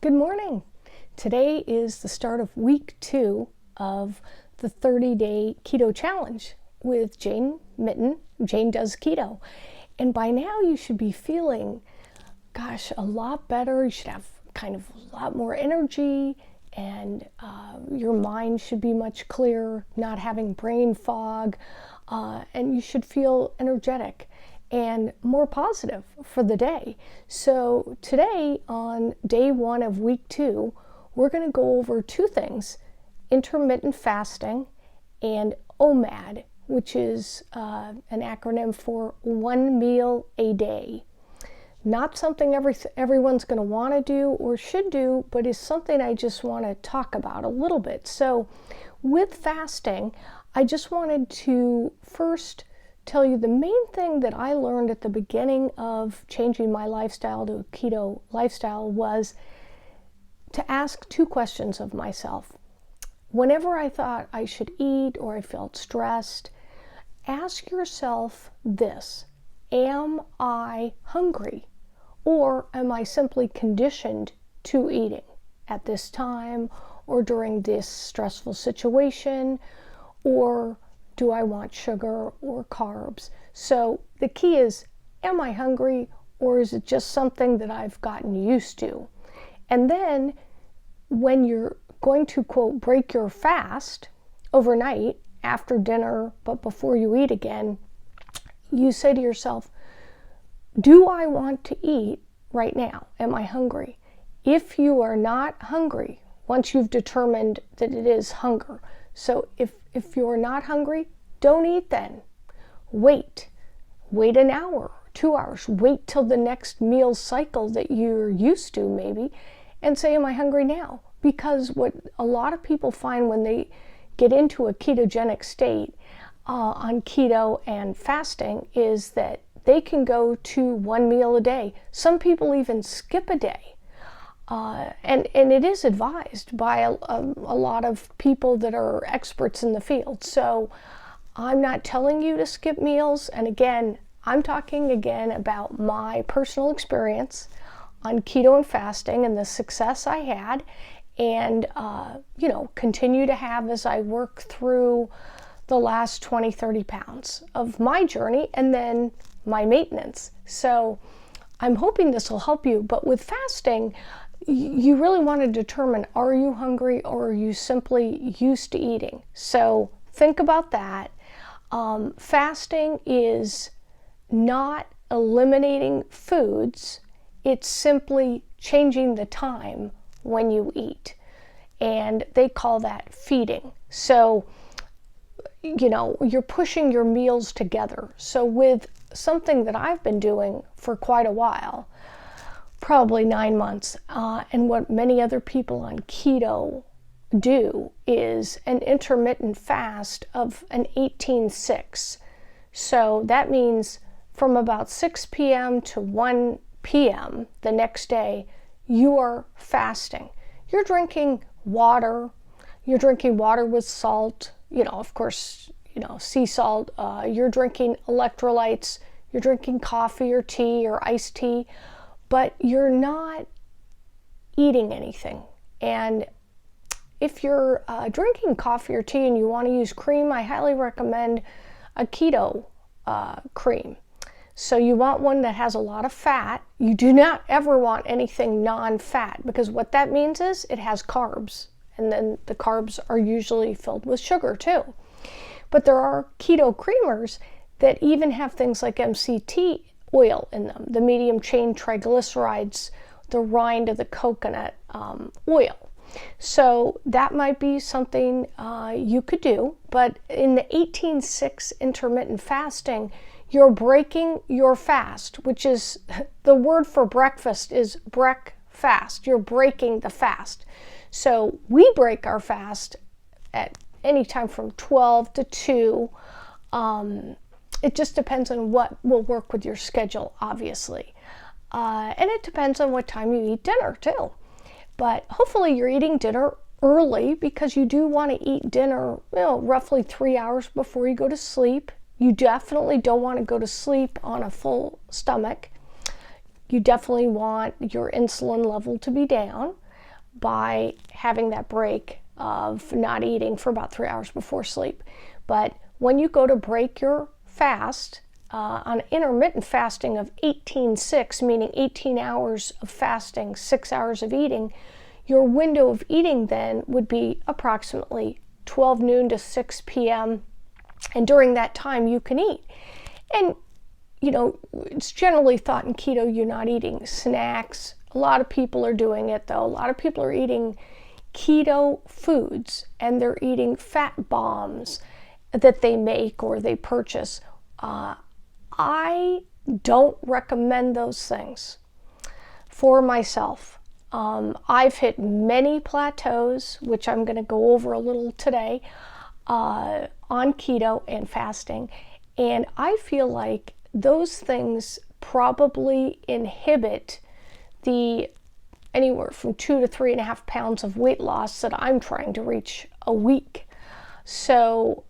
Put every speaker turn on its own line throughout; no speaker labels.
Good morning. Today is the start of week 2 of the 30-day keto challenge with Jane Mitten. Jane Does Keto. And by now you should be feeling, a lot better. You should have kind of a lot more energy, and your mind should be much clearer, not having brain fog, and you should feel energetic and more positive for the day. So today, on day 1 of week 2, we're going to go over 2 things: intermittent fasting and OMAD, which is an acronym for 1 meal a day. Not something everyone's going to want to do or should do, but is something I just want to talk about a little bit. So with fasting, I just wanted to first tell you the main thing that I learned at the beginning of changing my lifestyle to a keto lifestyle was to ask 2 questions of myself. Whenever I thought I should eat or I felt stressed, ask yourself this: am I hungry? Or am I simply conditioned to eating at this time or during this stressful situation? Or do I want sugar or carbs? So the key is, am I hungry, or is it just something that I've gotten used to? And then when you're going to, quote, break your fast overnight after dinner, but before you eat again, you say to yourself, do I want to eat right now? Am I hungry? If you are not hungry, once you've determined that it is hunger, so if you're not hungry, don't eat then. Wait an hour, 2 hours, wait till the next meal cycle that you're used to maybe, and say, am I hungry now? Because what a lot of people find when they get into a ketogenic state on keto and fasting is that they can go to 1 meal a day. Some people even skip a day. And it is advised by a lot of people that are experts in the field. So I'm not telling you to skip meals. And again, I'm talking again about my personal experience on keto and fasting and the success I had and, continue to have as I work through the last 20, 30 pounds of my journey and then my maintenance. So I'm hoping this will help you. But with fasting, you really want to determine, are you hungry or are you simply used to eating? So think about that. Fasting is not eliminating foods. It's simply changing the time when you eat. And they call that feeding. So, you're pushing your meals together. So with something that I've been doing for quite a while, probably 9 months, and what many other people on keto do is an intermittent fast of an 18-6. So that means from about 6 p.m. to 1 p.m. the next day, you are fasting. You're drinking water. You're drinking water with salt, of course, sea salt. You're drinking electrolytes. You're drinking coffee or tea or iced tea, but you're not eating anything. And if you're drinking coffee or tea and you want to use cream, I highly recommend a keto cream. So you want one that has a lot of fat. You do not ever want anything non-fat, because what that means is it has carbs. And then the carbs are usually filled with sugar too. But there are keto creamers that even have things like MCT oil in them, the medium chain triglycerides, the rind of the coconut oil. So that might be something you could do. But in the 18-6 intermittent fasting, you're breaking your fast, which is, the word for breakfast is break-fast. You're breaking the fast. So we break our fast at any time from 12 to 2. It just depends on what will work with your schedule, obviously. And it depends on what time you eat dinner, too. But hopefully you're eating dinner early, because you do want to eat dinner, roughly 3 hours before you go to sleep. You definitely don't want to go to sleep on a full stomach. You definitely want your insulin level to be down. by having that break of not eating for about 3 hours before sleep. But when you go to break your fast, on intermittent fasting of 18-6, meaning 18 hours of fasting, 6 hours of eating, your window of eating then would be approximately 12 noon to 6 p.m. And during that time, you can eat. And, it's generally thought in keto you're not eating snacks. A lot of people are doing it, though. A lot of people are eating keto foods, and they're eating fat bombs that they make or they purchase. I don't recommend those things for myself. I've hit many plateaus, which I'm going to go over a little today, on keto and fasting. And I feel like those things probably inhibit the anywhere from 2 to 3.5 pounds of weight loss that I'm trying to reach a week. So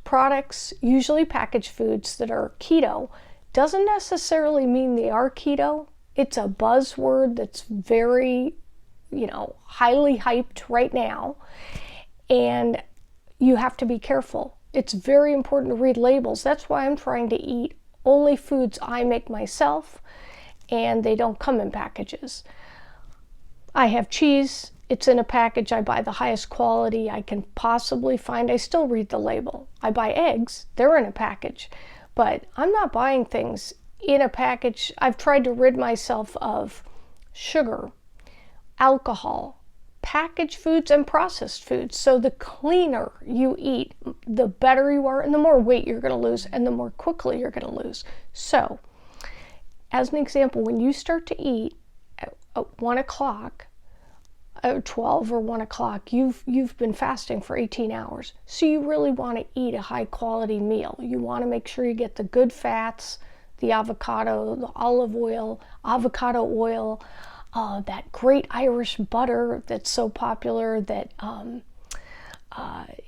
products, usually packaged foods that are keto, doesn't necessarily mean they are keto. It's a buzzword that's very, highly hyped right now. And you have to be careful. It's very important to read labels. That's why I'm trying to eat only foods I make myself, and they don't come in packages. I have cheese. It's in a package. I buy the highest quality I can possibly find. I still read the label. I buy eggs. They're in a package. But I'm not buying things in a package. I've tried to rid myself of sugar, alcohol, packaged foods, and processed foods. So the cleaner you eat, the better you are, and the more weight you're going to lose, and the more quickly you're going to lose. So, as an example, when you start to eat at 1 o'clock, 12 or 1 o'clock, you've been fasting for 18 hours. So you really want to eat a high quality meal. You want to make sure you get the good fats, the avocado, the olive oil, avocado oil, that great Irish butter that's so popular, that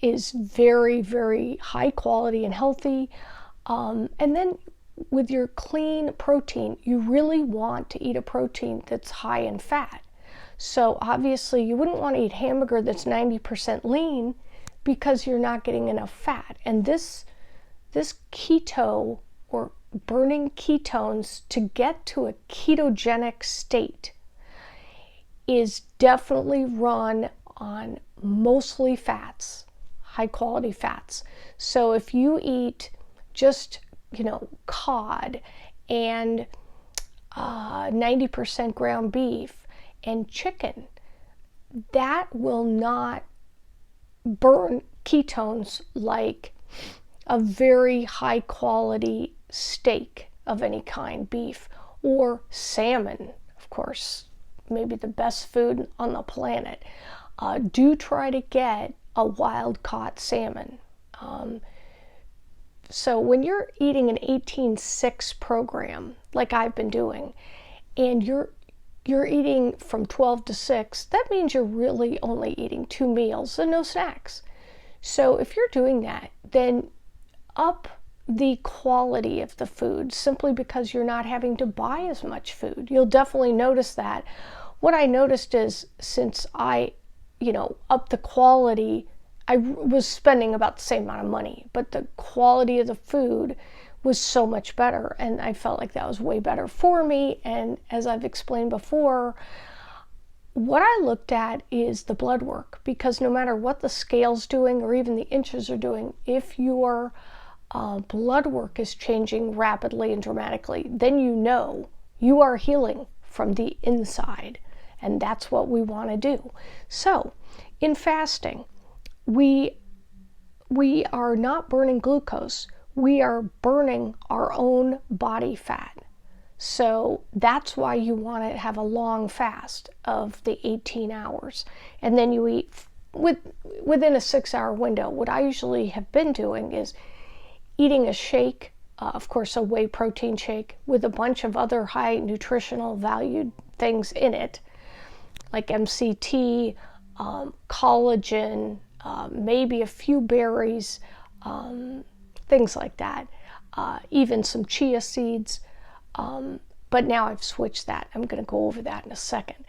is very, very high quality and healthy. And then with your clean protein, you really want to eat a protein that's high in fat. So obviously you wouldn't want to eat hamburger that's 90% lean because you're not getting enough fat. And this keto, or burning ketones to get to a ketogenic state, is definitely run on mostly fats, high quality fats. So if you eat just, cod and 90% ground beef and chicken, that will not burn ketones like a very high quality steak of any kind, beef or salmon, of course. Maybe the best food on the planet. Do try to get a wild caught salmon. So when you're eating an 18-6 program, like I've been doing, and you're eating from 12 to 6, that means you're really only eating 2 meals and no snacks. So if you're doing that, then up the quality of the food, simply because you're not having to buy as much food. You'll definitely notice that. What I noticed is, since I, upped the quality, I was spending about the same amount of money, but the quality of the food was so much better, and I felt like that was way better for me. And as I've explained before, what I looked at is the blood work, because no matter what the scale's doing or even the inches are doing, if your blood work is changing rapidly and dramatically, then you are healing from the inside. And that's what we want to do. So in fasting, we are not burning glucose. We are burning our own body fat. So that's why you want to have a long fast of the 18 hours. And then you eat within a 6-hour window. What I usually have been doing is eating a shake, of course a whey protein shake, with a bunch of other high nutritional valued things in it, like MCT, collagen, maybe a few berries, things like that, even some chia seeds. But now I've switched that. I'm going to go over that in a second.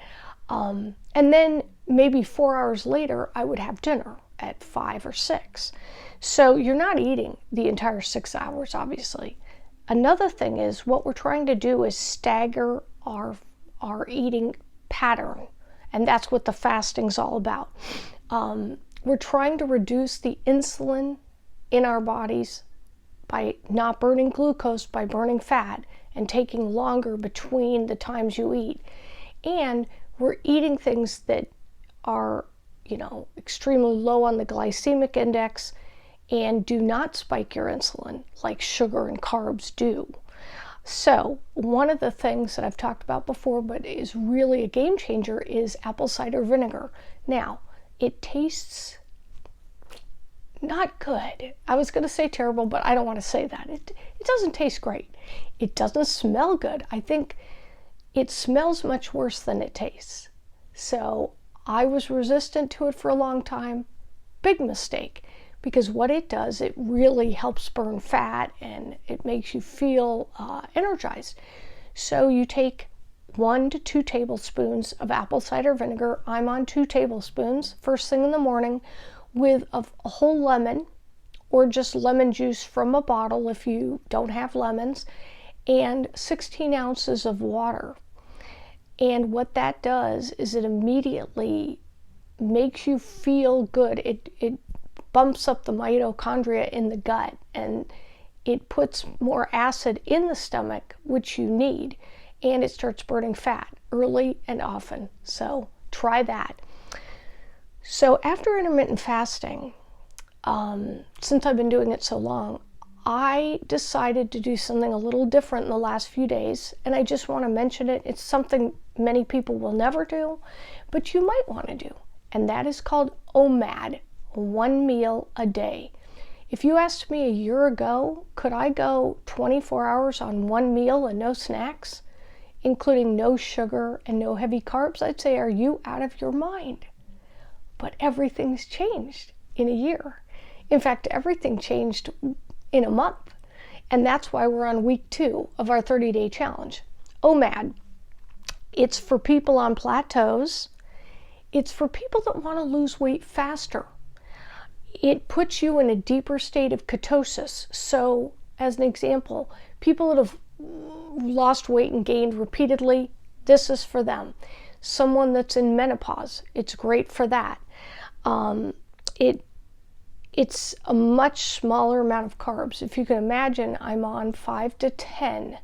And then maybe 4 hours later, I would have dinner at 5 or 6. So you're not eating the entire 6 hours, obviously. Another thing is what we're trying to do is stagger our eating pattern. And that's what the fasting's all about. We're trying to reduce the insulin in our bodies by not burning glucose, by burning fat, and taking longer between the times you eat. And we're eating things that are, extremely low on the glycemic index and do not spike your insulin like sugar and carbs do. So one of the things that I've talked about before, but is really a game changer, is apple cider vinegar. Now, it tastes not good. I was going to say terrible, but I don't want to say that. It doesn't taste great. It doesn't smell good. I think it smells much worse than it tastes. So I was resistant to it for a long time. Big mistake. Because what it does, it really helps burn fat and it makes you feel energized. So you take 1 to 2 tablespoons of apple cider vinegar. I'm on 2 tablespoons first thing in the morning with a whole lemon or just lemon juice from a bottle if you don't have lemons, and 16 ounces of water. And what that does is it immediately makes you feel good. It bumps up the mitochondria in the gut and it puts more acid in the stomach, which you need, and it starts burning fat early and often. So try that. So after intermittent fasting, since I've been doing it so long, I decided to do something a little different in the last few days, and I just want to mention it. It's something many people will never do, but you might want to do, and that is called OMAD, 1 meal a day. If you asked me a year ago, could I go 24 hours on 1 meal and no snacks, including no sugar and no heavy carbs, I'd say, are you out of your mind? But everything's changed in a year. In fact, everything changed in a month. And that's why we're on week 2 of our 30-day challenge. OMAD, it's for people on plateaus. It's for people that want to lose weight faster. It puts you in a deeper state of ketosis. So, as an example, people that have lost weight and gained repeatedly, this is for them. Someone that's in menopause, it's great for that. It's a much smaller amount of carbs. If you can imagine, I'm on 5 to 10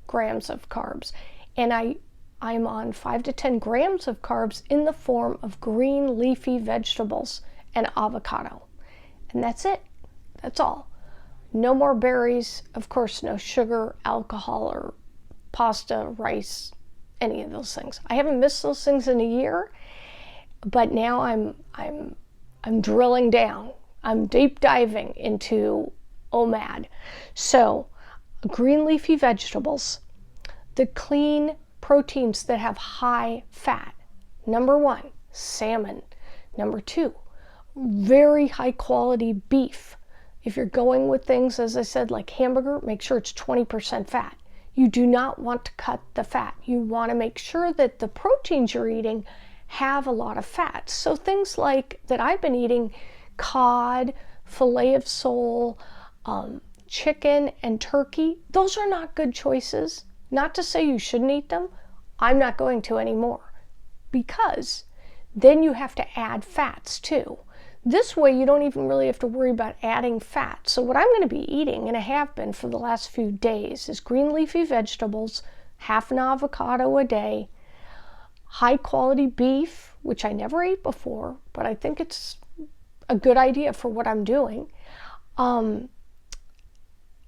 grams of carbs, and I'm on 5 to 10 grams of carbs in the form of green leafy vegetables and avocado. And that's it. That's all. No more berries. Of course, no sugar, alcohol, or pasta, rice, any of those things. I haven't missed those things in a year, but now I'm drilling down. I'm deep diving into OMAD. So, green leafy vegetables, the clean proteins that have high fat. Number 1, salmon. Number 2, very high quality beef. If you're going with things, as I said, like hamburger, make sure it's 20% fat. You do not want to cut the fat. You want to make sure that the proteins you're eating have a lot of fat. So things like that I've been eating, cod, filet of sole, chicken, and turkey, those are not good choices. Not to say you shouldn't eat them. I'm not going to anymore, because then you have to add fats too. This way you don't even really have to worry about adding fat. So what I'm going to be eating, and I have been for the last few days, is green leafy vegetables, half an avocado a day, high quality beef, which I never ate before, but I think it's a good idea for what I'm doing.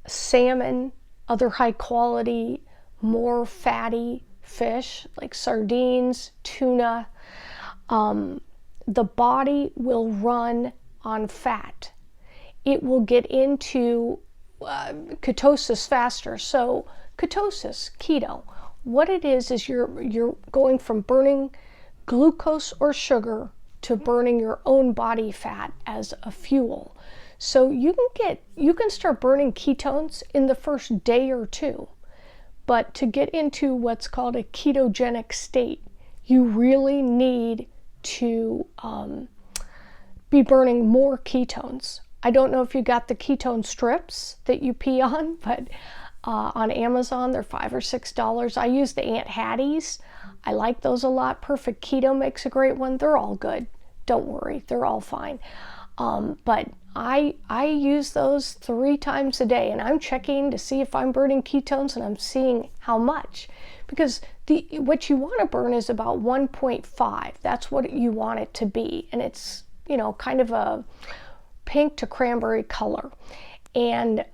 Salmon, other high quality, more fatty fish like sardines, tuna. The body will run on fat. It will get into ketosis faster. So ketosis, keto, what it is you're going from burning glucose or sugar to burning your own body fat as a fuel. So you can start burning ketones in the first day or 2. But to get into what's called a ketogenic state, you really need to be burning more ketones. I don't know if you got the ketone strips that you pee on, but on Amazon they're $5 or $6. I use the Aunt Hattie's. I like those a lot. Perfect Keto makes a great one. They're all good. Don't worry, they're all fine. But I use those 3 times a day, and I'm checking to see if I'm burning ketones, and I'm seeing how much. Because what you want to burn is about 1.5. That's what you want it to be. And it's, kind of a pink to cranberry color. And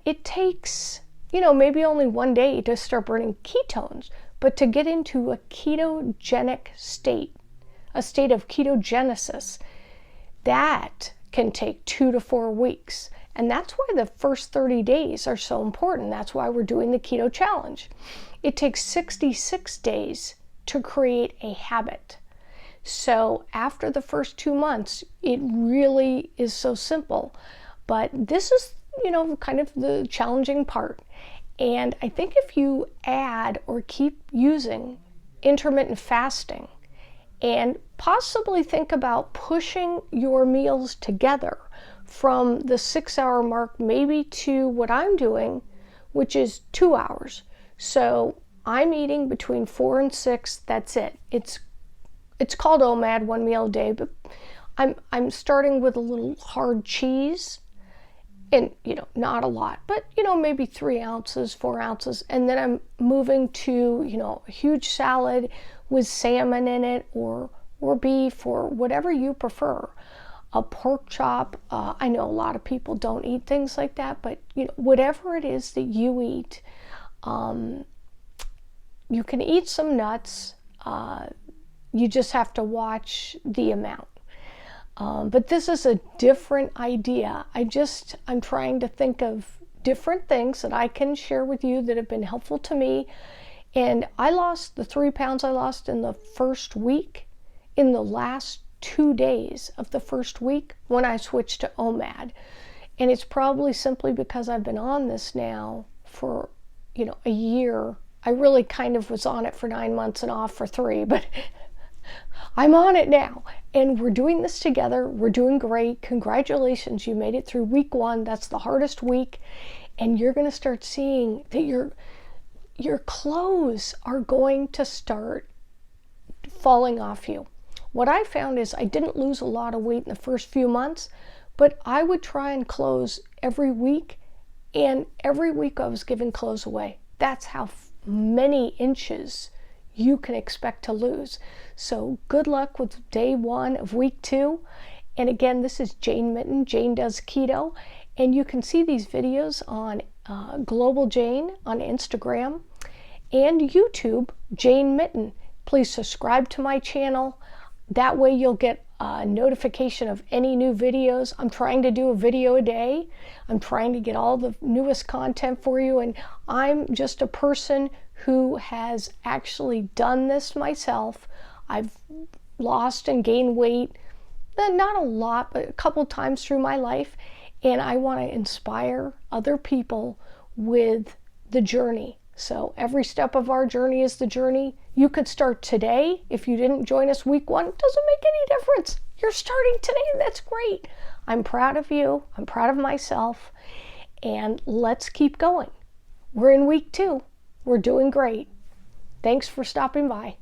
it takes, maybe only one day to start burning ketones. But to get into a ketogenic state, a state of ketogenesis, that can take 2 to 4 weeks. And that's why the first 30 days are so important. That's why we're doing the keto challenge. It takes 66 days to create a habit. So after the first 2 months, it really is so simple. But this is, kind of the challenging part. And I think if you add or keep using intermittent fasting, and possibly think about pushing your meals together from the 6-hour mark maybe to what I'm doing, which is 2 hours. So I'm eating between 4 and 6. That's it. It's called OMAD, 1 meal a day, but I'm starting with a little hard cheese, and not a lot, but maybe 3 ounces, 4 ounces, and then I'm moving to a huge salad with salmon in it, or beef, or whatever you prefer. A pork chop. I know a lot of people don't eat things like that, but whatever it is that you eat, you can eat some nuts. You just have to watch the amount. But this is a different idea. I'm trying to think of different things that I can share with you that have been helpful to me. And I lost the 3 pounds I lost in the first week, in the last 2 days of the first week when I switched to OMAD. And it's probably simply because I've been on this now for, a year. I really kind of was on it for 9 months and off for 3, but I'm on it now. And we're doing this together. We're doing great. Congratulations. You made it through week 1. That's the hardest week. And you're going to start seeing that your clothes are going to start falling off you. What I found is I didn't lose a lot of weight in the first few months, but I would try and clothes every week, and every week I was giving clothes away. That's how many inches you can expect to lose. So good luck with day 1 of week 2. And again, this is Jane Mitten. Jane Does Keto. And you can see these videos on Global Jane on Instagram and YouTube, Jane Mitten. Please subscribe to my channel. That way you'll get a notification of any new videos. I'm trying to do a video a day. I'm trying to get all the newest content for you. And I'm just a person who has actually done this myself. I've lost and gained weight, not a lot, but a couple times through my life. And I want to inspire other people with the journey. So every step of our journey is the journey. You could start today. If you didn't join us week 1, it doesn't make any difference. You're starting today, and that's great. I'm proud of you. I'm proud of myself. And let's keep going. We're in week 2. We're doing great. Thanks for stopping by.